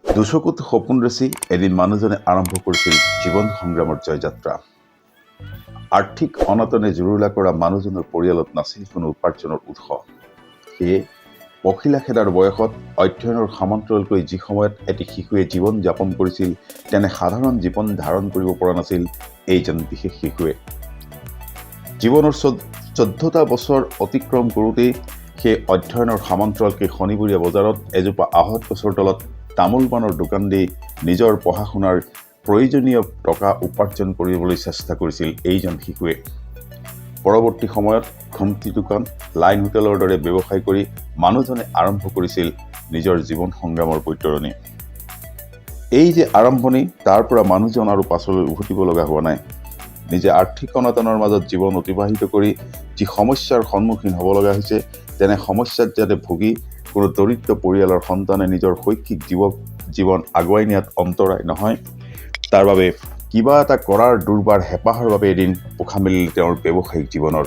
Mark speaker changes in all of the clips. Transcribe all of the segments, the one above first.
Speaker 1: দুচকুত সপোন ৰচি এদিন মানুহজনে আৰম্ভ কৰিছিল জীৱন সংগ্ৰামৰ জয়যাত্ৰা। আৰ্থিক অনাটনে জুৰুলা কৰা মানুহজনৰ পৰিয়ালত নাছিল কোনো উপাৰ্জনৰ উৎস। সেয়ে পখিলা খেদাৰ বয়সত অধ্যয়নৰ সমান্তৰালকৈ যি সময়ত এটি শিশুৱে জীৱন যাপন কৰিছিল, তেনে সাধাৰণ জীৱন ধাৰণ কৰিব পৰা নাছিল এইজন বিশেষ শিশুৱে। জীৱনৰ 14টা বছৰ অতিক্ৰম কৰোঁতেই সেই অধ্যয়নৰ সমান্তৰালকৈ শনিবৰীয়া বজাৰত এজোপা আহঁত গছৰ তলত তামোল পাণৰ দোকান দি নিজৰ পঢ়া শুনাৰ প্ৰয়োজনীয় টকা উপাৰ্জন কৰিবলৈ চেষ্টা কৰিছিল এইজন শিশুৱে। পৰৱৰ্তী সময়ত ঘুমটি দোকান, লাইন হোটেলৰ দৰে ব্যৱসায় কৰি মানুহজনে আৰম্ভ কৰিছিল নিজৰ জীৱন সংগ্ৰামৰ বৈতৰণি। এই যে আৰম্ভণি, তাৰ পৰা মানুহজন আৰু পাছলৈ উভতিব লগা হোৱা নাই। নিজে আৰ্থিক অনাটনৰ মাজত জীৱন অতিবাহিত কৰি যি সমস্যাৰ সন্মুখীন হ'ব লগা হৈছে, তেনে সমস্যাত যাতে ভুগি কোনো দৰিদ্ৰ পৰিয়ালৰ সন্তানে নিজৰ শৈক্ষিক জীৱন আগুৱাই নিয়াত অন্তৰায় নহয়, তাৰ বাবে কিবা এটা কৰাৰ দুৰ্বাৰ হেঁপাহৰ বাবে এদিন পোখা মেলিল তেওঁৰ ব্যৱসায়িক জীৱনৰ।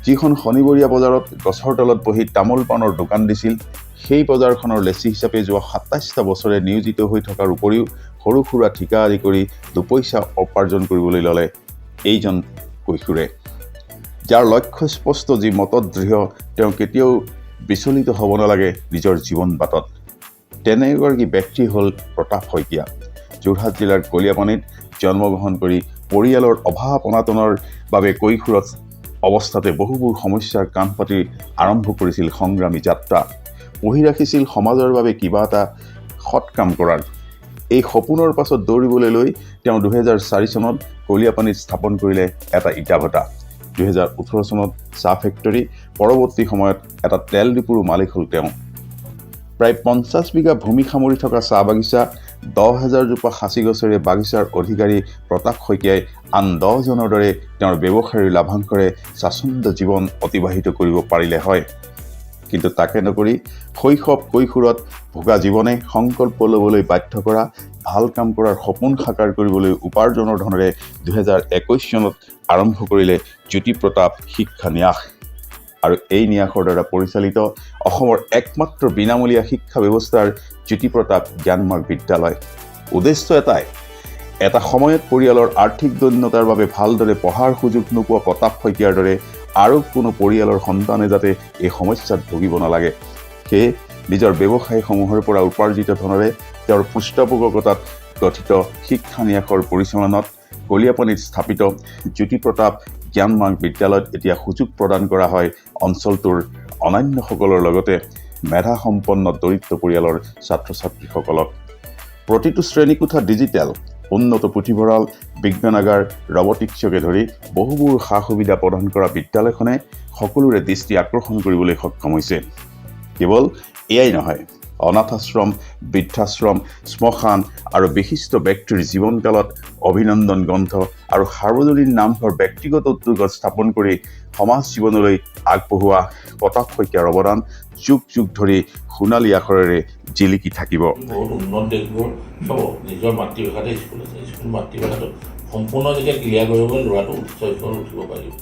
Speaker 1: যিখন শনিবৰীয়া বজাৰত গছৰ তলত বহি তামোল পাণৰ দোকান দিছিল, সেই বজাৰখনৰ লেচি হিচাপে যোৱা 27টা বছৰে নিয়োজিত হৈ থকাৰ উপৰিও সৰু সুৰা ঠিকা আদি কৰি দুপইচা উপাৰ্জন কৰিবলৈ ল'লে এইজন কৈশোৰে। যাৰ লক্ষ্য স্পষ্ট, যি মতত দৃঢ়, তেওঁ কেতিয়াও বিচলিত হ'ব নালাগে নিজৰ জীৱন বাটত। তেনে এগৰাকী ব্যক্তি হ'ল প্ৰতাপ শইকীয়া। যোৰহাট জিলাৰ কলিয়াপানীত জন্মগ্ৰহণ কৰি পৰিয়ালৰ অভাৱ অনাটনৰ বাবে কৈশোৰত অৱস্থাতে বহুবোৰ সমস্যাৰ কাণ পাতি আৰম্ভ কৰিছিল সংগ্ৰামী যাত্ৰা। পঢ়ি ৰাখিছিল সমাজৰ বাবে কিবা এটা সৎ কাম কৰাৰ। এই সপোনৰ পাছত দৌৰিবলৈ লৈ তেওঁ 2004 চনত কলিয়াপানীত স্থাপন কৰিলে এটা ইটা ভাটা। 2018 চনত চাহ ফেক্টৰী, পৰৱৰ্তী সময়ত এটা তেল ডিপুৰো মালিক হ'ল তেওঁ। প্ৰায় 50 বিঘা ভূমি সামৰি থকা চাহ বাগিচা, 10,000 জোপা সাঁচি গছেৰে বাগিচাৰ অধিকাৰী প্ৰতাপ শইকীয়াই আন 10 জনৰ দৰে তেওঁৰ ব্যৱসায়ীৰ লাভাংশৰে স্বাচ্ছন্দ্য জীৱন অতিবাহিত কৰিব পাৰিলে হয়। কিন্তু তাকে নকৰি শৈশৱ কৈশোৰত ভোগা জীৱনে সংকল্প ল'বলৈ বাধ্য কৰা, ভাল কাম কৰাৰ সপোন সাকাৰ কৰিবলৈ উপাৰ্জনৰ ধনেৰে 2021 চনত আৰম্ভ কৰিলে জ্যোতিপ্ৰতাপ শিক্ষা ন্যাস। আৰু এই ন্যাসৰ দ্বাৰা পৰিচালিত অসমৰ একমাত্ৰ বিনামূলীয়া শিক্ষা ব্যৱস্থাৰ জ্যোতিপ্ৰতাপ জ্ঞানমাৰ্গ বিদ্যালয়। উদ্দেশ্য এটাই, এটা সময়ত পৰিয়ালৰ আৰ্থিক দৈন্যতাৰ বাবে ভালদৰে পঢ়াৰ সুযোগ নোপোৱা প্ৰতাপ শইকীয়াৰ দৰে আৰু কোনো পৰিয়ালৰ সন্তানে যাতে এই সমস্যাত ভুগিব নালাগে, সেয়ে নিজৰ ব্যৱসায়সমূহৰ পৰা উপাৰ্জিত ধনেৰে তেওঁৰ পৃষ্ঠপোষকতাত গঠিত শিক্ষা ন্যাসৰ পৰিচালনাত কলিয়াপানীত স্থাপিত জ্যোতিপ্ৰতাপ জ্ঞানমাৰ্গ বিদ্যালয়ত এতিয়া সুযোগ প্ৰদান কৰা হয় অঞ্চলটোৰ অন্যান্যসকলৰ লগতে মেধাসম্পন্ন দৰিদ্ৰ পৰিয়ালৰ ছাত্ৰ ছাত্ৰীসকলক। প্ৰতিটো শ্ৰেণীকোঠা ডিজিটেল, উন্নত পুথিভঁৰাল, বিজ্ঞানাগাৰ, ৰবটিক্সকে ধৰি বহুবোৰ সা সুবিধা প্ৰদান কৰা বিদ্যালয়খনে সকলোৰে দৃষ্টি আকৰ্ষণ কৰিবলৈ সক্ষম হৈছে। কেৱল এয়াই নহয়, অনাথ আশ্ৰম, বৃদ্ধাশ্ৰম, শ্মশান আৰু বিশিষ্ট ব্যক্তিৰ জীৱনকালত অভিনন্দন গ্ৰন্থ আৰু সাৰ্বজনীন নামঘৰ ব্যক্তিগত উদ্যোগত স্থাপন কৰি সমাজ জীৱনলৈ আগবঢ়োৱা প্ৰতাপ শইকীয়াৰ অৱদান যুগ যুগ ধৰি সোণালী আখৰেৰে জিলিকি থাকিব।
Speaker 2: বহুত উন্নত দেশবোৰ চাব, নিজৰ মাতৃভাষাতে স্কুল আছে, স্কুল মাতৃভাষাটো সম্পূৰ্ণ যেতিয়া ক্লিয়াৰ কৰিব ল'ৰাটো উচ্চ স্তৰত উঠিব পাৰিব।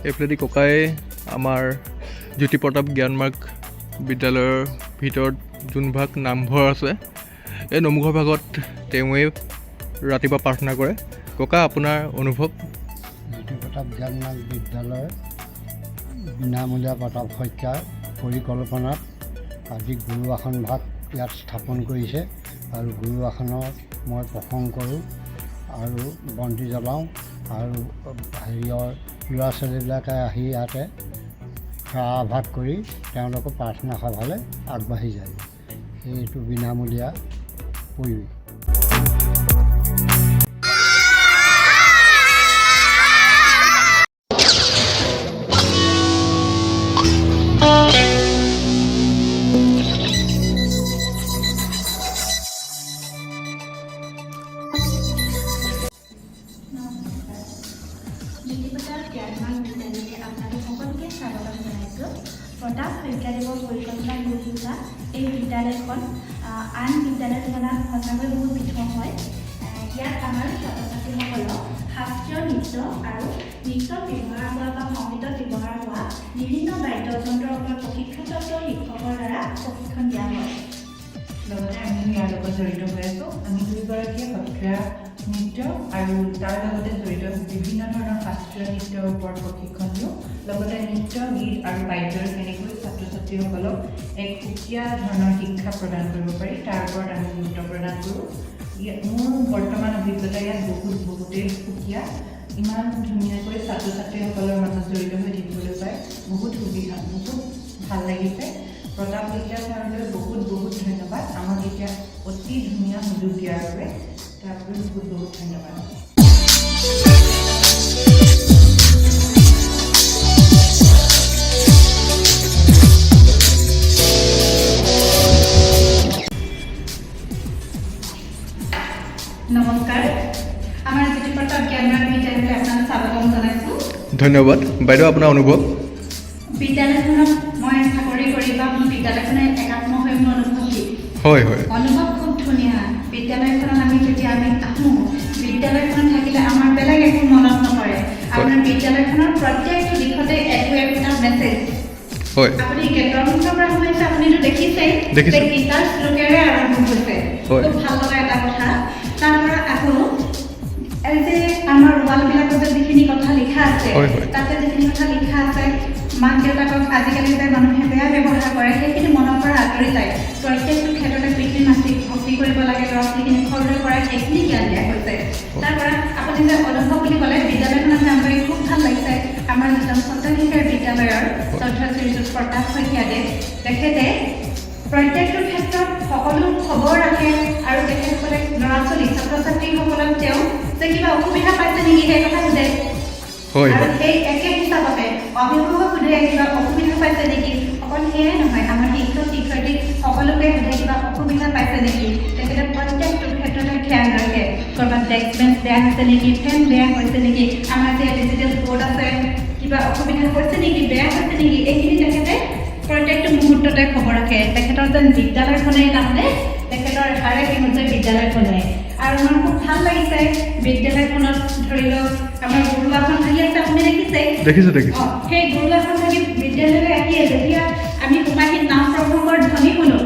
Speaker 3: এইফালেদি ককাই আমাৰ জ্যোতিপ্ৰতাপ জ্ঞানমাৰ্গ বিদ্যালয়ৰ ভিতৰত যোনভাগ নামঘৰ আছে, এই নামঘৰ ভাগত তেওঁৱে ৰাতিপুৱা প্ৰাৰ্থনা কৰে। ককা, আপোনাৰ অনুভৱ?
Speaker 4: জ্যোতিপ্ৰতাপ জ্ঞানমাৰ্গ বিদ্যালয় বিনামূলীয়া প্ৰতাপ শইকীয়াৰ পৰিকল্পনাত আজি গুৰু আসন ভাগ ইয়াত স্থাপন কৰিছে আৰু গুৰু আসনত মই প্ৰসংগ কৰোঁ আৰু বন্তি জ্বলাওঁ আৰু হেৰিয়ৰ ল'ৰা ছোৱালীবিলাকে আহি ইয়াতে সেৱা আভাস কৰি তেওঁলোকৰ প্ৰাৰ্থনা সভালৈ আগবাঢ়ি যায়। এইটো বিনামূলীয়া পৰিৱেশ।
Speaker 5: জ্যোতিপ্ৰতাপ জ্ঞানমাৰ্গ বিদ্যালয়ে আপোনালোক সকলোকে স্বাগতম জনাইছোঁ। প্ৰতাপ শইকীয়াদেৱৰ পৰিকল্পনাত গঢ়ি উঠা এই বিদ্যালয়খন আন বিদ্যালয়ৰ তুলনাত সঁচাকৈ বহুত পৃথক হয়। ইয়াত আমাৰ ছাত্ৰ ছাত্ৰী ছাত্ৰীসকলক শাস্ত্ৰীয় নৃত্য আৰু নৃত্যত ব্যৱহাৰ হোৱা বা সংগীতত ব্যৱহাৰ হোৱা বিভিন্ন বাদ্যযন্ত্ৰৰ ওপৰত প্ৰশিক্ষণপ্ৰাপ্ত শিক্ষকৰ দ্বাৰা প্ৰশিক্ষণ দিয়া হয়।
Speaker 6: লগতে আমি ইয়াৰ লগত জড়িত হৈ আছোঁ। আমি দুয়োগৰাকীয়ে সত্ৰীয়া নৃত্য আৰু তাৰ লগতে জড়িত বিভিন্ন ধৰণৰ শাস্ত্ৰীয় নৃত্যৰ ওপৰত প্ৰশিক্ষণ দিওঁ। লগতে নৃত্য, গীত আৰু বাদ্যৰ কেনেকৈ ছাত্ৰ ছাত্ৰীসকলক এক সুকীয়া ধৰণৰ শিক্ষা প্ৰদান কৰিব পাৰি তাৰ ওপৰত আমি গুৰুত্ব প্ৰদান কৰোঁ। মোৰ বৰ্তমান অভিজ্ঞতা ইয়াত বহুতেই সুকীয়া। ইমান ধুনীয়াকৈ ছাত্ৰ ছাত্ৰীসকলৰ মাজত জড়িত হৈ থাকিবলৈ পাই বহুত সুবিধা, বহুত ভাল লাগিছে। প্ৰতাপ শইকীয়া ছাৰলৈ বহুত ধন্যবাদ। আমাক এতিয়া অতি ধুনীয়া সুযোগ দিয়াৰ বাবে তাৰ বাবে বহুত ধন্যবাদ।
Speaker 5: নমস্কাৰ, আমাৰ জ্যোতি প্ৰতাপ জ্ঞানমাৰ্গ বিদ্যালয়লৈ আপোনাক স্বাগতম জনাইছোঁ।
Speaker 3: ধন্যবাদ। বাইদেউ, আপোনাৰ অনুভৱ?
Speaker 5: বিদ্যালয়খনত মই চাকৰি কৰি বা মোৰ বিদ্যালয়খনে একাত্ম হৈ মোৰ অনুভৱ কি?
Speaker 3: হয়।
Speaker 5: অনুভৱ খুব ধুনীয়া। বিদ্যালয়খনত আমি যেতিয়া আহোঁ, বিদ্যালয়খনত থাকিলে আমাৰ বেলেগ একো মনত নপৰে। আপোনাৰ বিদ্যালয়খনৰ প্ৰত্যেকটো দিশতে একোটা মেছেজ।
Speaker 3: হয়।
Speaker 5: আপুনি গেটৰ মুখৰ পৰা সোমাইছে, আপুনিতো দেখিছেই যে গীতাৰ শ্লোকেৰে আৰম্ভ হৈছে। খুব ভাল লগা এটা কথা। তাৰ পৰা আকৌ এই যে আমাৰ ৱালবিলাকত যে যিখিনি কথা লিখা আছে, তাতে যিখিনি কথা লিখা আছে, মাক দেউতাকক আজিকালি যে মানুহে বেয়া ব্যৱহাৰ কৰে, সেইখিনি মনৰ পৰা আঁতৰি যায়। প্ৰত্যেকটো ক্ষেত্ৰতে পিতৃ মাতৃক ভক্তি কৰিব লাগে, ল'ৰা ছোৱালীখিনি সৰুৰে পৰাই সেইখিনি জ্ঞান দিয়া হৈছে। তাৰ পৰা আপুনি যে অনুভৱ বুলি ক'লে, বিদ্যালয়খনত কাম কৰি খুব ভাল লাগিছে। আমাৰ যিজন সত্ৰাধিকাৰ বিদ্যালয়ৰ শ্ৰদ্ধা শ্ৰীযুত প্ৰতাপ শইকীয়াদেৱ, তেখেতে প্ৰত্যেকটো ক্ষেত্ৰত সকলো খবৰ ৰাখে আৰু তেখেতসকলে ল'ৰা ছোৱালী ছাত্ৰ ছাত্ৰীসকলক তেওঁ যে কিবা অসুবিধা পাইছে নেকি সেই কথা সোধে। আৰু সেই একে হিচাপতে অভিভাৱক সোধে কিবা অসুবিধা পাইছে নেকি। অকল সেয়াই নহয়, আমাৰ শিক্ষক শিক্ষয়িত্ৰী সকলোকে সোধে কিবা অসুবিধা পাইছে নেকি। তেখেতে প্ৰত্যেকটো ক্ষেত্ৰতে ধ্যান ৰাখে। ক'ৰবাত ডেস্ক বেঞ্চ বেয়া হৈছে নেকি, ফেন বেয়া হৈছে নেকি, আমাৰ যে ডিজিটেল বৰ্ড আছে কিবা অসুবিধা হৈছে নেকি, বেয়া হৈছে নেকি, এইখিনি তেখেতে প্ৰত্যেকটো মুহূৰ্ততে খবৰ ৰাখে। তেখেতৰ যেন বিদ্যালয়খনেই তাৰমানে তেখেতৰ হাৰে সিহঁতে বিদ্যালয়খনে। আৰু আমাৰ খুব ভাল লাগিছে বিদ্যালয়খনত ধৰি লওক আমাৰ গুৰুবাখন থাকি আছে, আপুনি দেখিছে?
Speaker 3: দেখিছোঁ।
Speaker 5: সেই গুৰুবাখন থাকি বিদ্যালয়লৈ আহিয়ে যেতিয়া আমি সোমাই নাম প্ৰসংগৰ ধ্বনি শুনো,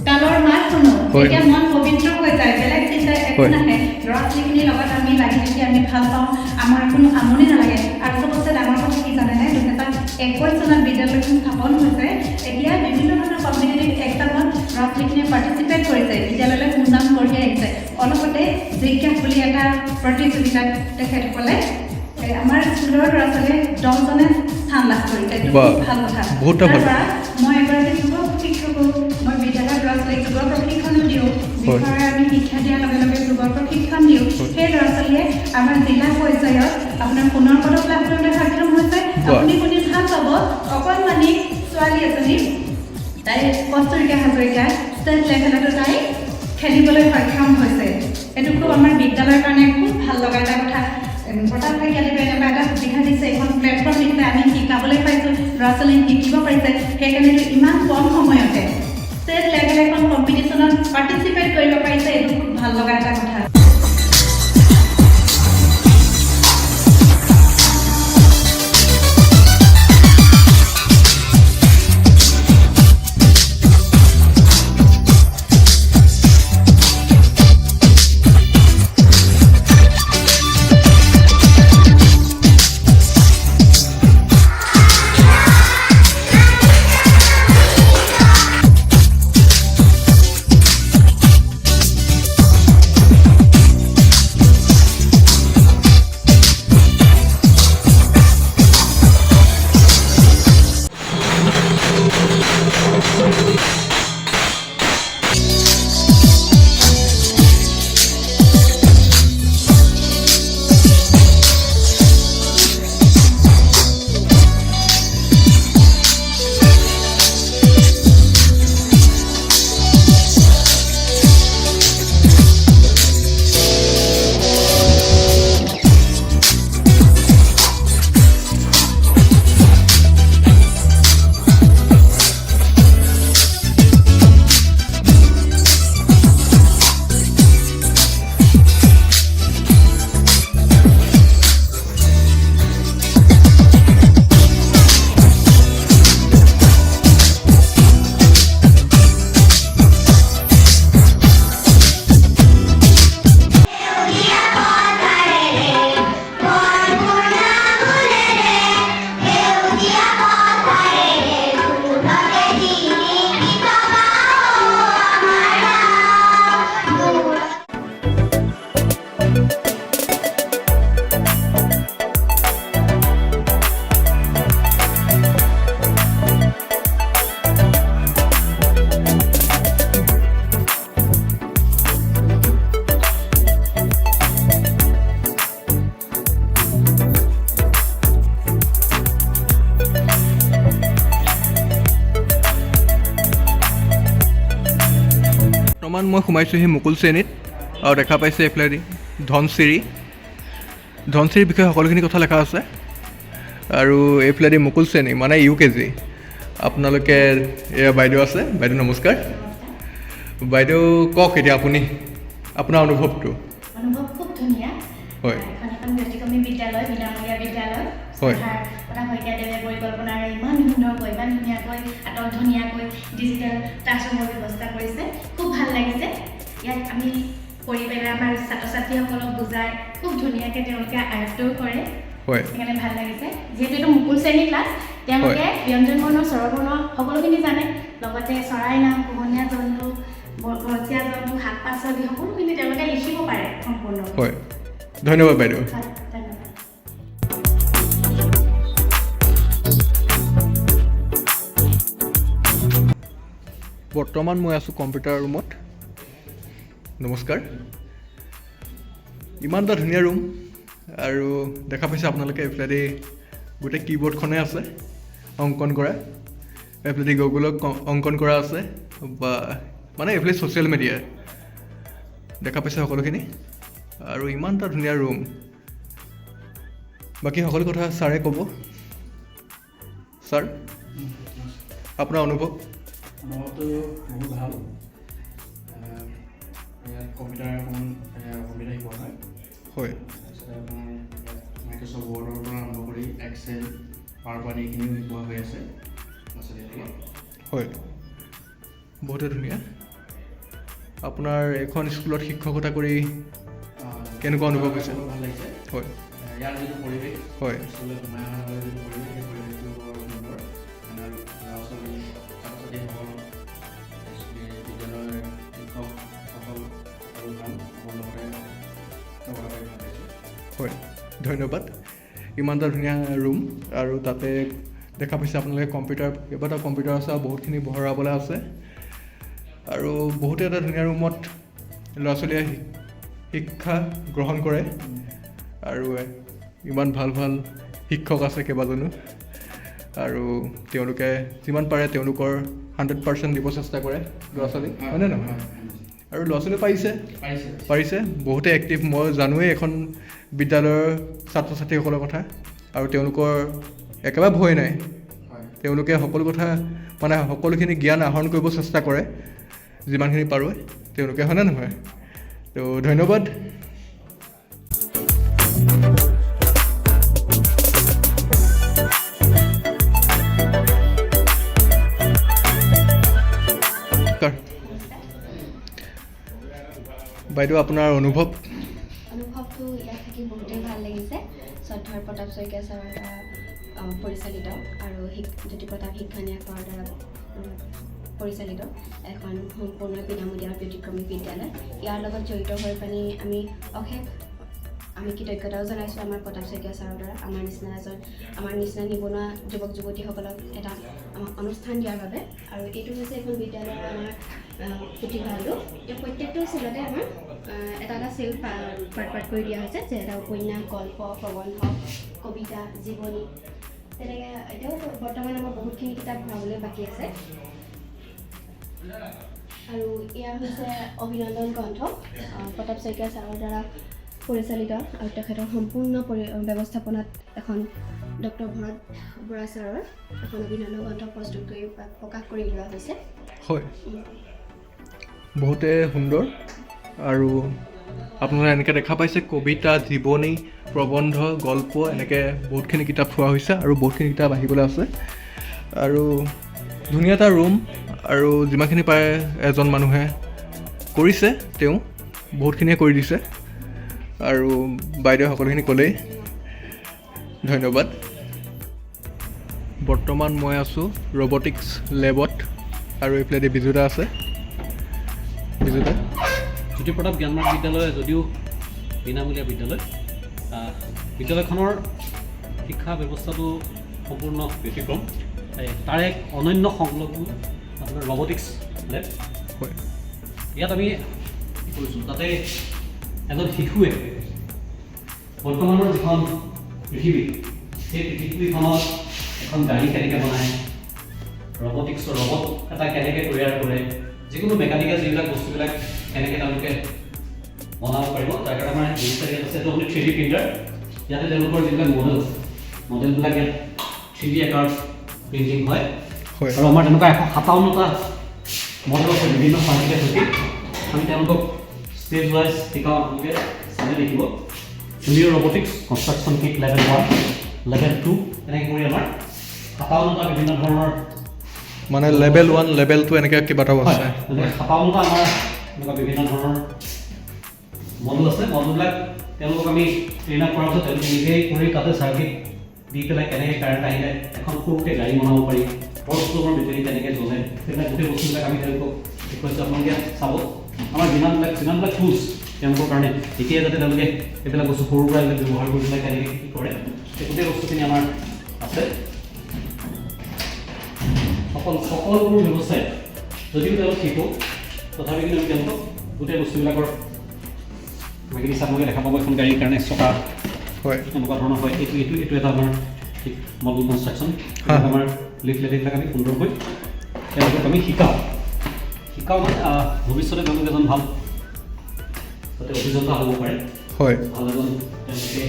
Speaker 5: তালৰ মাত শুনো, তেতিয়া মন পবিত্ৰ হৈ যায়, বেলেগ চিন্তা একো নাহে। ল'ৰা ছোৱালীখিনিৰ লগত আমি লাগি থাকি আমি ভাল পাওঁ, আমাৰ কোনো আমনি নালাগে। আৰু চবতছে ডাঙৰ কথা কি জানেনে, 2021 চনত বিদ্যালয়খন স্থাপন হৈছে। এতিয়া বিভিন্ন ধৰণৰ কম্পিটিটিভ এক্সামত ল'ৰা ছোৱালীখিনিয়ে পাৰ্টিচিপেট কৰিছে, বিদ্যালয়লৈ সুনাম কঢ়িয়াই আহিছে। অলপতে জিজ্ঞাস বুলি এটা প্ৰতিযোগিতাত তেখেতসকলে আমাৰ স্কুলৰ ল'ৰা ছোৱালীয়ে 10জনে স্থান লাভ কৰিছে। এইটো খুব ভাল কথা। তাৰ পৰা মই এগৰাকী যুৱ শিক্ষকো, মই বিদ্যালয়ৰ ল'ৰা ছোৱালীক যুৱ প্ৰশিক্ষণো দিওঁ। বিষয়ে আমি শিক্ষা দিয়াৰ লগে লগে যুৱ প্ৰশিক্ষণ দিওঁ। সেই ল'ৰা ছোৱালীয়ে আমাৰ জিলা পৰ্যায়ত আপোনাৰ সোণৰ পদক লাভ কৰিবলৈ সক্ষম হৈছে। আপুনি শুনি ভাল পাব, অকণমানি ছোৱালী এজনী, তাই কষ্টৰিকা হাজৰিকা ষ্টেট লেভেলতো তাই খেলিবলৈ সক্ষম হৈছে। এইটো খুব আমাৰ বিদ্যালয়ৰ কাৰণে খুব ভাল লগা এটা কথা। প্ৰতাপ শইকীয়াদেৱে এনেকুৱা এটা সুবিধা দিছে, এখন প্লেটফৰ্ম দিছে, আমি শিকাবলৈ পাইছোঁ, ল'ৰা ছোৱালীক শিকিব পাৰিছে। সেইকাৰণেতো ইমান কম সময়তে ষ্টেট লেভেল এখন কম্পিটিশ্যনত পাৰ্টিচিপেট কৰিব পাৰিছে, এইটো খুব ভাল লগা এটা কথা।
Speaker 3: বৰ্তমান মই সোমাইছোঁহি মুকুল শ্ৰেণীত আৰু দেখা পাইছে এইফালেদি ধনচিৰি বিষয়ে সকলোখিনি কথা লেখা আছে আৰু এইফালেদি মুকুল শ্ৰেণী মানে UKG। আপোনালোকে এয়া বাইদেউ আছে, বাইদেউ নমস্কাৰ। বাইদেউ কওক এতিয়া আপুনি আপোনাৰ অনুভৱটো।
Speaker 5: অনুভৱ খুব ধুনীয়া।
Speaker 3: হয়।
Speaker 5: এখন ব্যতিক্ৰমী বিদ্যালয়, বিনামূলীয়া বিদ্যালয়।
Speaker 3: হয়।
Speaker 5: প্ৰতাপ শইকীয়াদেৱে পৰিকল্পনাৰে ইমান সুন্দৰকৈ, ইমান ধুনীয়াকৈ, আটক ধুনীয়াকৈ ডিজিটেল ক্লাছৰুমৰ ব্যৱস্থা কৰিছে। খুব ভাল লাগিছে। ইয়াত আমি কৰি পেলাই আমাৰ ছাত্ৰ ছাত্ৰীসকলক বুজাই খুব ধুনীয়াকৈ তেওঁলোকে আয়ত্তও কৰে।
Speaker 3: হয়।
Speaker 5: সেইকাৰণে ভাল লাগিছে। যিহেতু এইটো মুকুল শ্ৰেণী ক্লাছ, তেওঁলোকে ব্যঞ্জন বৰ্ণ, স্বৰবৰ্ণ সকলোখিনি জানে। লগতে চৰাই নাম, পোহনীয়া জন্তু, ঘৰচীয়া জন্তু, শাক পাচলি সকলোখিনি তেওঁলোকে লিখিব পাৰে সম্পূৰ্ণ।
Speaker 3: হয়, ধন্যবাদ বাইদেউ।
Speaker 5: ধন্যবাদ।
Speaker 3: বৰ্তমান মই আছোঁ কম্পিউটাৰ ৰুমত। নমস্কাৰ। ইমান এটা ধুনীয়া ৰুম আৰু দেখা পাইছে আপোনালোকে এইফালেদি গোটেই কীবৰ্ডখনেই আছে অংকন কৰা, এইফালেদি গুগলক অংকন কৰা আছে বা মানে এইফালে ছ'চিয়েল মিডিয়া দেখা পাইছে সকলোখিনি আৰু ইমান এটা ধুনীয়া ৰুম। বাকী সকলো কথা ছাৰে ক'ব। ছাৰ, আপোনাৰ অনুভৱ?
Speaker 7: অনুভৱটো বহুত ভাল। ইয়াত কম্পিউটাৰ অকণমান সুবিধা শিকোৱা হয়।
Speaker 3: হয়।
Speaker 7: তাৰপিছতে আপোনাৰ ইয়াত মাইক্ৰ'ছফ্ট ৱৰ্ডৰ পৰা আৰম্ভ কৰি এক্সেল, পাৱাৰ পইণ্ট এইখিনিও শিকোৱা হৈ আছে ল'ৰা ছোৱালীসকলক।
Speaker 3: হয়, বহুতে ধুনীয়া। আপোনাৰ এইখন স্কুলত শিক্ষকতা কৰি কেনেকুৱা অনুভৱ হৈছে?
Speaker 7: ভাল লাগিছে।
Speaker 3: হয়।
Speaker 7: ইয়াৰ যিটো পৰিৱেশ,
Speaker 3: হয়।
Speaker 7: স্কুলত সোমাই অহাৰ লগে যিটো পৰিৱেশ, সেই পৰিৱেশটো বৰ সুন্দৰ। আৰু ল'ৰা ছোৱালী, ছাত্ৰ ছাত্ৰীসকল, বিদ্যালয়ৰ শিক্ষকসকল সকলো ভাল, মোৰ লগতে ব্যৱহাৰ কৰি ভাল পাইছোঁ।
Speaker 3: হয়, ধন্যবাদ। ইমান এটা ধুনীয়া ৰুম আৰু তাতে দেখা পাইছে আপোনালোকে কম্পিউটাৰ, কেইবাটাও কম্পিউটাৰ আছে আৰু বহুতখিনি ভৰাবলৈ আছে আৰু বহুতে এটা ধুনীয়া ৰুমত ল'ৰা ছোৱালীয়ে শিক্ষা গ্ৰহণ কৰে আৰু ইমান ভাল ভাল শিক্ষক আছে কেইবাজনো আৰু তেওঁলোকে যিমান পাৰে তেওঁলোকৰ 100% দিব চেষ্টা কৰে ল'ৰা ছোৱালীক, হয়নে নহয়? আৰু ল'ৰা ছোৱালীয়ে পাৰিছে, বহুতে এক্টিভ। মই জানোৱেই এখন বিদ্যালয়ৰ ছাত্ৰ ছাত্ৰীসকলৰ কথা আৰু তেওঁলোকৰ একেবাৰে ভয় নাই। তেওঁলোকে সকলো কথা মানে সকলোখিনি জ্ঞান আহৰণ কৰিব চেষ্টা কৰে যিমানখিনি পাৰোঁ তেওঁলোকে, হয়নে নহয়? তো ধন্যবাদ। বাইদেউ, আপোনাৰ অনুভৱ?
Speaker 8: অনুভৱটো ইয়াত থাকি বহুতেই ভাল লাগিছে। শ্ৰদ্ধাৰ প্ৰতাপ শইকীয়া ছাৰৰ দ্বাৰা পৰিচালিত আৰু জ্যোতিপ্ৰতাপ শিক্ষা ন্যাসৰ দ্বাৰা পৰিচালিত এখন সম্পূৰ্ণ বিনামূলীয়া ব্যতিক্ৰমী বিদ্যালয়। ইয়াৰ লগত জড়িত হৈ পানি আমি কৃতজ্ঞতাও জনাইছোঁ আমাৰ প্ৰতাপ শইকীয়া ছাৰৰ দ্বাৰা আমাৰ নিচিনা নিবনুৱা যুৱক যুৱতীসকলক এটা অনুষ্ঠান দিয়াৰ বাবে। আৰু এইটো হৈছে এখন বিদ্যালয়ৰ আমাৰ পুথিভঁৰালো। এই প্ৰত্যেকটো চেলতে আমাৰ এটা এটা চেল পাৰ্ট কৰি দিয়া হৈছে, যে এটা উপন্যাস, গল্প, প্ৰবন্ধ, কবিতা, জীৱনী, তেনেকৈ এতিয়াও বৰ্তমান আমাৰ বহুতখিনি কিতাপ ভৰাবলৈ বাকী আছে। আৰু এয়া হৈছে অভিনন্দন গ্ৰন্থ, প্ৰতাপ শইকীয়া ছাৰৰ দ্বাৰা পৰিচালিত আৰু তেখেতৰ সম্পূৰ্ণ ব্যৱস্থাপনাত এখন ডক্টৰ ভৰত বৰা ছাৰৰ এখন অভিনন্দন গ্ৰন্থ প্ৰস্তুত কৰি প্ৰকাশ কৰি লোৱা হৈছে।
Speaker 3: হয়, বহুতে সুন্দৰ। আৰু আপোনালোকে এনেকৈ দেখা পাইছে কবিতা, জীৱনী, প্ৰবন্ধ, গল্প, এনেকৈ বহুতখিনি কিতাপ থোৱা হৈছে আৰু বহুতখিনি কিতাপ আহিবলৈ আছে আৰু ধুনীয়া এটা ৰুম। আৰু যিমানখিনি পাৰে এজন মানুহে কৰিছে, তেওঁ বহুতখিনিয়ে কৰি দিছে আৰু বাইদেউ সকলোখিনি ক'লেই। ধন্যবাদ। বৰ্তমান মই আছোঁ ৰবটিক্স লেবত আৰু এইফালে বিজুদা আছে। বিজুদা।
Speaker 9: জ্যোতিপ্ৰতাপ জ্ঞানমাৰ্গ বিদ্যালয় যদিও বিনামূলীয়া বিদ্যালয়, বিদ্যালয়খনৰ শিক্ষা ব্যৱস্থাটো সম্পূৰ্ণ ব্যতিক্ৰম। তাৰ এক অনন্য সংলগ্ন আপোনাৰ ৰবটিক্স লেব।
Speaker 3: হয়।
Speaker 9: ইয়াত আমি কি কৰিছোঁ, তাতে এজন শিশুৱে বৰ্তমানৰ যিখন পৃথিৱী, সেই পৃথিৱীখনত এখন গাড়ী কেনেকৈ বনায়, ৰবটিক্সৰ ৰবট এটা কেনেকৈ তৈয়াৰ কৰে, যিকোনো মেকানিকেল যিবিলাক বস্তুবিলাক কেনেকৈ তেওঁলোকে বনাব পাৰিব তাৰ কাৰণে আমাৰ ইনষ্টাগ্ৰাম আছে এইটো আপুনি 3D প্ৰিণ্টাৰ ইয়াতে তেওঁলোকৰ যিবিলাক মডেলবিলাক ইয়াত 3D আকাৰত প্ৰিণ্টিং হয় আৰু আমাৰ তেনেকুৱা 157টা মডেল আছে বিভিন্ন ফাৰ্নিচাৰ সৈতে আমি তেওঁলোকক ষ্টেজ ৱাইজ শিকাওঁ আপোনালোকে চালে দেখিব junior robotics construction kit level 1 level 2 এনেকৈ কৰি আমাৰ 57টা বিভিন্ন ধৰণৰ
Speaker 3: মানে লেভেল 1 লেভেল 2 এনেকৈ কেইবাটাও আছে
Speaker 9: 57টা আমাৰ এনেকুৱা বিভিন্ন ধৰণৰ মডেল আছে মডেলবিলাক তেওঁলোকক আমি ট্ৰেইন আপ কৰাৰ পিছত তেওঁলোকে নিজেই কৰি তাতে চাৰ্কিট দি পেলাই কেনেকৈ কাৰেণ্ট আহিলে এখন সৰুকৈ গাড়ী বনাব পাৰি টৰ্চটোৰ বেটেৰী কেনেকৈ জ্বলে সেইবিলাক গোটেই বস্তুবিলাক আমি তেওঁলোকক দেখুৱাইছোঁ আপোনালোকে চাব আমাৰ যিমানবিলাক টুলছ তেওঁলোকৰ কাৰণে এতিয়া যাতে তেওঁলোকে এইবিলাক বস্তু সৰুৰ পৰা এইবিলাক ব্যৱহাৰ কৰি পেলাই কেনেকৈ কি কৰে সেই গোটেই বস্তুখিনি আমাৰ আছে সকলোবোৰ ব্যৱস্থাই যদিও তেওঁলোক শিকোঁ তথাপি কিন্তু আমি তেওঁলোকক গোটেই বস্তুবিলাকৰ বাকী চাবলৈকে দেখা পাব এখন গাড়ীৰ কাৰণে চকা
Speaker 3: হয়
Speaker 9: এনেকুৱা ধৰণৰ হয় এইটো এটা আমাৰ মডেল কনষ্ট্ৰাকশ্যন আমাৰ লিফলেটবিলাক আমি সুন্দৰকৈ তেওঁলোকক আমি শিকাওঁ মানে ভৱিষ্যতে তেওঁলোক এজন ভাল যাতে অভিযন্তা হ'ব পাৰে
Speaker 3: হয়
Speaker 9: ভাল এজন তেওঁলোকে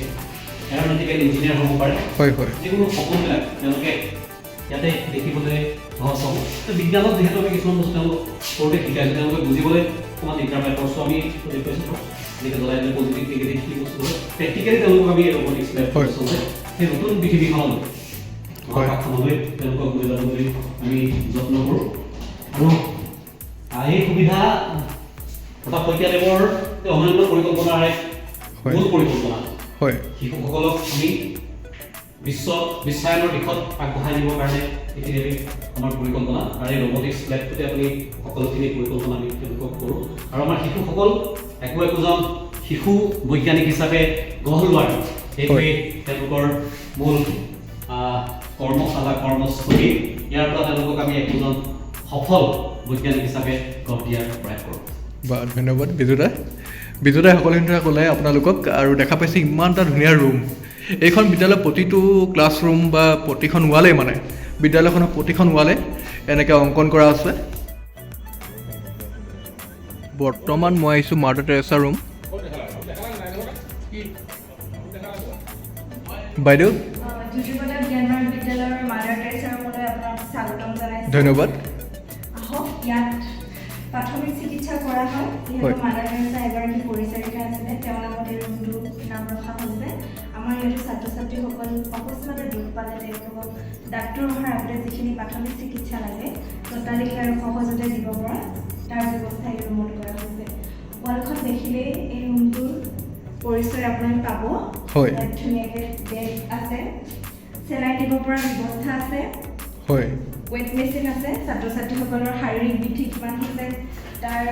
Speaker 9: এৰ'নটিকেল ইঞ্জিনিয়াৰ হ'ব পাৰে
Speaker 3: হয়
Speaker 9: যিকোনো সপোনবিলাক তেওঁলোকে ইয়াতে দেখিবলৈ সহজ হ'ব বিজ্ঞানত যিহেতু আমি কিছুমান বস্তু তেওঁলোক সৰুতে শিকাইছোঁ তেওঁলোকে বুজিবলৈ অকণমান দিগদাৰ পায় কষ্ট আমি দেখুৱাইছোঁ যেনেকৈ জ্বলাই দিলে পজিটিভ নিগেটিভ কি বস্তু হয় প্ৰেক্টিকেলি তেওঁলোকক আমি ৰবটিক্স লেবছতে সেই নতুন পৃথিৱীখনলৈ মহাকাশখনলৈ তেওঁলোকক লৈ যাবলৈ আমি যত্ন কৰোঁ আৰু এই সুবিধা প্ৰতাপ শইকীয়াদেৱৰ অন্যান্য পৰিকল্পনাৰে মূল পৰিকল্পনা
Speaker 3: হয়
Speaker 9: শিশুসকলক আমি বিশ্বায়নৰ দিশত আগবঢ়াই নিবৰ কাৰণে এইখিনি আমাৰ পৰিকল্পনা আৰু এই ৰবটিক্স লেবটোতে আমি সকলোখিনি পৰিকল্পনা আমি তেওঁলোকক কৰোঁ আৰু আমাৰ শিশুসকল একোজন শিশু বৈজ্ঞানিক হিচাপে গঢ় লোৱাৰ সেইটোৱে তেওঁলোকৰ মূল কৰ্মশালা কৰ্মস্থলী ইয়াৰ পৰা তেওঁলোকক আমি একোজন সফল বৈজ্ঞানিক হিচাপে গঢ় দিয়াৰ প্ৰয়াস কৰোঁ
Speaker 3: বা ধন্যবাদ বিজুদাই সকলোখিনি কথা ক'লে আপোনালোকক আৰু দেখা পাইছে ইমান এটা ধুনীয়া ৰুম এইখন বিদ্যালয়ৰ প্ৰতিটো ক্লাছৰুম বা প্ৰতিখন ৱালে মানে বিদ্যালয়খনৰ প্ৰতিখন ৱালে এনেকৈ অংকন কৰা আছে বৰ্তমান মই আহিছোঁ মাদাৰ টেৰেছা ৰুম বাইদেউ
Speaker 6: জ্যোতিপ্ৰতাপ জ্ঞানমাৰ্গ বিদ্যালয়ৰ মাদাৰ টেৰেছা ৰুমলৈ আপোনাক স্বাগতম জনাইছোঁ
Speaker 3: ধন্যবাদ
Speaker 6: আহক ইয়াত প্ৰাথমিক চিকিৎসা কৰা হয় যিহেতু মাদাৰ টেৰেছা এগৰাকী পৰিচাৰিকা আছিলে তেওঁৰ নামত এই ৰুমটো নাম ৰখা হৈছে আমাৰ ইয়াতে ছাত্ৰ ছাত্ৰীসকল অকস্মাতে দুখ পালে তেওঁলোকক ডাক্তৰ অহাৰ আগতে যিখিনি প্ৰাথমিক চিকিৎসা লাগে ততালিকে আৰু সহজতে দিব পৰা তাৰ ব্যৱস্থা এই ৰুমত কৰা হৈছে ৱালখন দেখিলেই এই ৰুমটোৰ পৰিচয় আপোনালোকে পাব ইয়াত ধুনীয়াকৈ বেড আছে চেলাইন দিব পৰা ব্যৱস্থা আছে
Speaker 3: হয়
Speaker 6: ৱেট মেচিন আছে ছাত্ৰ ছাত্ৰীসকলৰ শাৰীৰিক বৃদ্ধি কিমান হৈছে তাৰ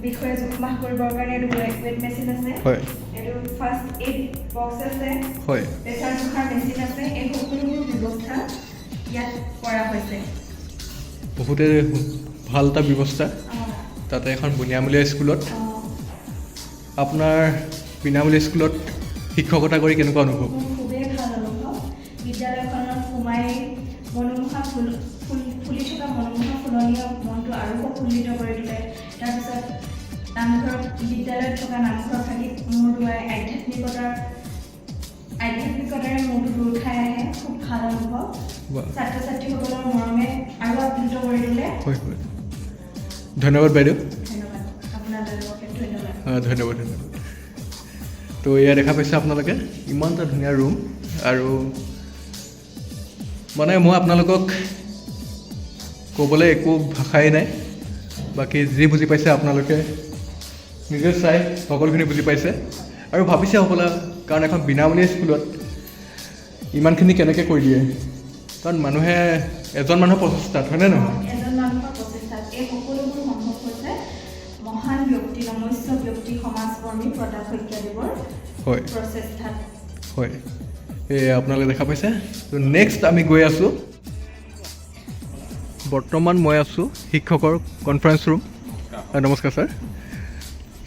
Speaker 6: বিষয়ে জোখ-মাখ কৰিবৰ কাৰণে এইটো ৱেট মেচিন আছে এইটো ফাৰ্ষ্ট এইড বক্স আছে প্ৰেছাৰ জোখাৰ মেচিন আছে এই সকলোবোৰ ব্যৱস্থা ইয়াত কৰা হৈছে
Speaker 3: বহুতে ভাল এটা ব্যৱস্থা তাতে এখন বিনামূলীয়া স্কুলত আপোনাৰ বিনামূলীয়া স্কুলত শিক্ষকতা কৰি কেনেকুৱা অনুভৱ
Speaker 6: খুবেই ভাল অনুভৱ বিদ্যালয়খনত সোমাই মনোমোহা ফুলি থকা মনোমোহা ফুলনীয় মনটো আৰু প্ৰফুল্লিত কৰি তোলে তাৰপিছত নামঘৰত বিদ্যালয়ত থকা নামঘৰ ভাগিত মূৰ দোৱাই আধ্যাত্মিকতাৰে মূৰটো দূৰ খাই আহে খুব ভাল অনুভৱ ছাত্ৰ ছাত্ৰীসকলৰ মৰমে আৰু আপ্লুত কৰি তোলে
Speaker 3: ধন্যবাদ বাইদেউ
Speaker 6: ধন্যবাদ আপোনালোকে ধন্যবাদ
Speaker 3: ধন্যবাদ তো এয়া দেখা পাইছে আপোনালোকে ইমান এটা ধুনীয়া ৰুম আৰু মানে মই আপোনালোকক ক'বলৈ একো ভাষাই নাই বাকী যি বুজি পাইছে আপোনালোকে নিজে চাই সকলোখিনি বুজি পাইছে আৰু ভাবিছে হ'বলা কাৰণ এখন বিনামূলীয়া স্কুলত ইমানখিনি কেনেকৈ কৰি দিয়ে কাৰণ মানুহে এজন মানুহৰ প্ৰচেষ্টাত হয়নে নহয়
Speaker 6: এজন মানুহৰ প্ৰচেষ্টাত এই সকলোবোৰ সম্ভৱ হৈছে মহান ব্যক্তি নমস্য ব্যক্তি সমাজকৰ্মী প্ৰতাপ শইকীয়াদেৱৰ প্ৰচেষ্টাত
Speaker 3: হয় এই আপোনালোকে দেখা পাইছে তো নেক্সট আমি গৈ আছোঁ বৰ্তমান মই আছোঁ শিক্ষকৰ কনফাৰেঞ্চ ৰুম নমস্কাৰ ছাৰ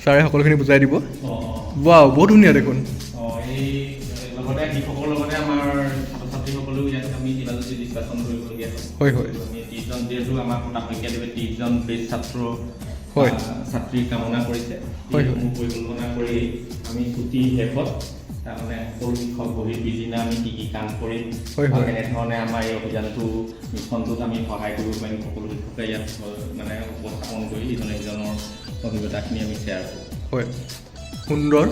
Speaker 3: ছাৰে সকলোখিনি বুজাই দিব ৱাও বহুত ধুনীয়া দেখোন
Speaker 10: এই লগতে শিক্ষকৰ লগতে আমাৰ ছাত্ৰ ছাত্ৰীসকলেও ইয়াত আমি কিবা যদি ডিছকাশ্যন কৰিবলগীয়া হয় আমি 30জন যিহেতু আমাৰ প্ৰতাপ শইকীয়াদেৱে 30জন বেষ্ট ছাত্ৰ
Speaker 3: হয়।
Speaker 10: ছাত্ৰীৰ কামনা কৰিছে।
Speaker 3: হয়,
Speaker 10: সেইসমূহ পৰিকল্পনা কৰি আমি ছুটী শেষত তাৰমানে সকলো শিক্ষক বহি পিছদিনা আমি কি কাম কৰিম
Speaker 3: হয়,
Speaker 10: বা
Speaker 3: হয়।
Speaker 10: কেনেধৰণে আমাৰ এই অভিযানটো মিছনটোত আমি সহায় কৰিব পাৰিম সকলো শিক্ষকে ইয়াত মানে উপস্থাপন কৰি ইজনে সিজনৰ অভিজ্ঞতাখিনি আমি শ্বেয়াৰ কৰোঁ।
Speaker 3: হয়, সুন্দৰ।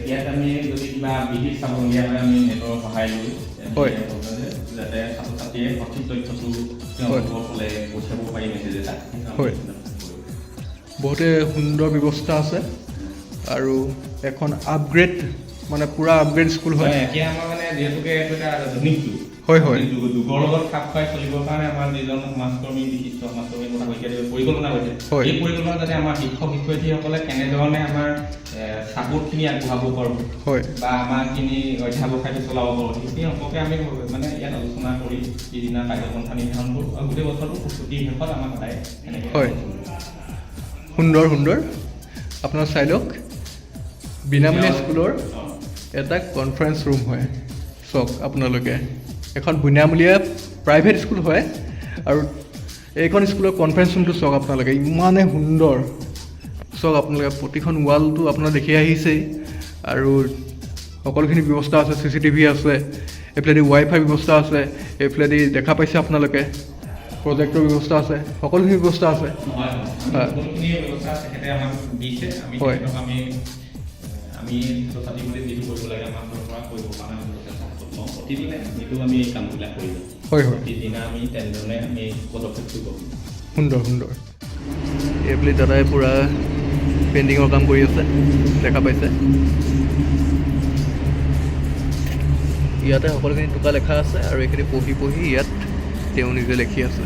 Speaker 10: ইয়াত আমি যদি কিবা বিহিত চাবলগীয়া হয় আমি নেটৰ সহায় লৈ
Speaker 3: হয়।
Speaker 10: যাতে ছাত্ৰ ছাত্ৰীয়ে সঠিক তথ্যটো তেওঁলোকৰ ফালে পঠিয়াব পাৰি মেছেজ এটা।
Speaker 3: হয়। বহুতে সুন্দৰ ব্যৱস্থা আছে আৰু এখন আপগ্ৰেড মানে পূৰা আপগ্ৰেড স্কুল হয়।
Speaker 10: এতিয়া আমাৰ মানে যিহেতুকে এইটো এটা আধুনিক যুগ।
Speaker 3: হয়, হয়।
Speaker 10: যুগৰ লগত খাপ খুৱাই চলিবৰ কাৰণে আমাৰ যিজন সমাজকৰ্মী বিশিষ্ট সমাজকৰ্মীৰ কথা কৈছে পৰিকল্পনা কৰিছে।
Speaker 3: হয়।
Speaker 10: এই পৰিকল্পনা যাতে আমাৰ শিক্ষক শিক্ষয়িত্ৰীসকলে কেনেধৰণে আমাৰ চাপৰ্টখিনি আগবঢ়াব পাৰোঁ
Speaker 3: হয়।
Speaker 10: বা আমাৰখিনি অধ্যাপকাই চলাব পাৰোঁ সেই সম্পৰ্কে আমি মানে ইয়াত আলোচনা কৰি যিদিনা কাৰ্যপন্থা নিৰ্ধাৰণ কৰোঁ আৰু গোটেই বছৰটো ছুটীৰ শেষত আমাৰ সদায় এনেকৈ
Speaker 3: হয়। সুন্দৰ সুন্দৰ। আপোনাৰ চাই লওক বিনামূলীয়া স্কুলৰ এটা কনফাৰেঞ্চ ৰুম হয়। চাওক আপোনালোকে এখন বিনামূলীয়া প্ৰাইভেট স্কুল হয় আৰু এইখন স্কুলৰ কনফাৰেঞ্চ ৰুমটো চাওক আপোনালোকে ইমানেই সুন্দৰ। চাওক আপোনালোকে প্ৰতিখন ৱালটো আপোনাৰ দেখি আহিছেই আৰু সকলোখিনি ব্যৱস্থা আছে। CCTV আছে, এইফালেদি ৱাইফাই ব্যৱস্থা আছে, এইফালেদি দেখা পাইছে আপোনালোকে প্ৰজেক্টৰ ব্যৱস্থা আছে, সকলোখিনি ব্যৱস্থা আছে।
Speaker 10: সকলোখিনি ব্যৱস্থা তেখেতে আমাক দিছে। আমি
Speaker 3: হয়।
Speaker 10: তেখেতক আমি ছাত্ৰ ছাত্ৰী বুলি যিটো কৰিব লাগে আমাৰ ফালৰ পৰা কৰিব কাৰণে আমি যথেষ্ট হাতত লওঁ। প্ৰতিদিনে যিটো আমি এই কামবিলাক কৰি যাওঁ।
Speaker 3: হয়, হয়।
Speaker 10: প্ৰতিদিনা আমি তেনেধৰণে আমি পদক্ষেপটো কৰোঁ।
Speaker 3: সুন্দৰ সুন্দৰ। এইবুলি দাদাই পূৰা পেইণ্টিঙৰ কাম কৰি আছে, দেখা পাইছে। ইয়াতে সকলোখিনি টোকা লেখা আছে আৰু এইখিনি পঢ়ি পঢ়ি ইয়াত তেওঁ নিজে লিখি আছে।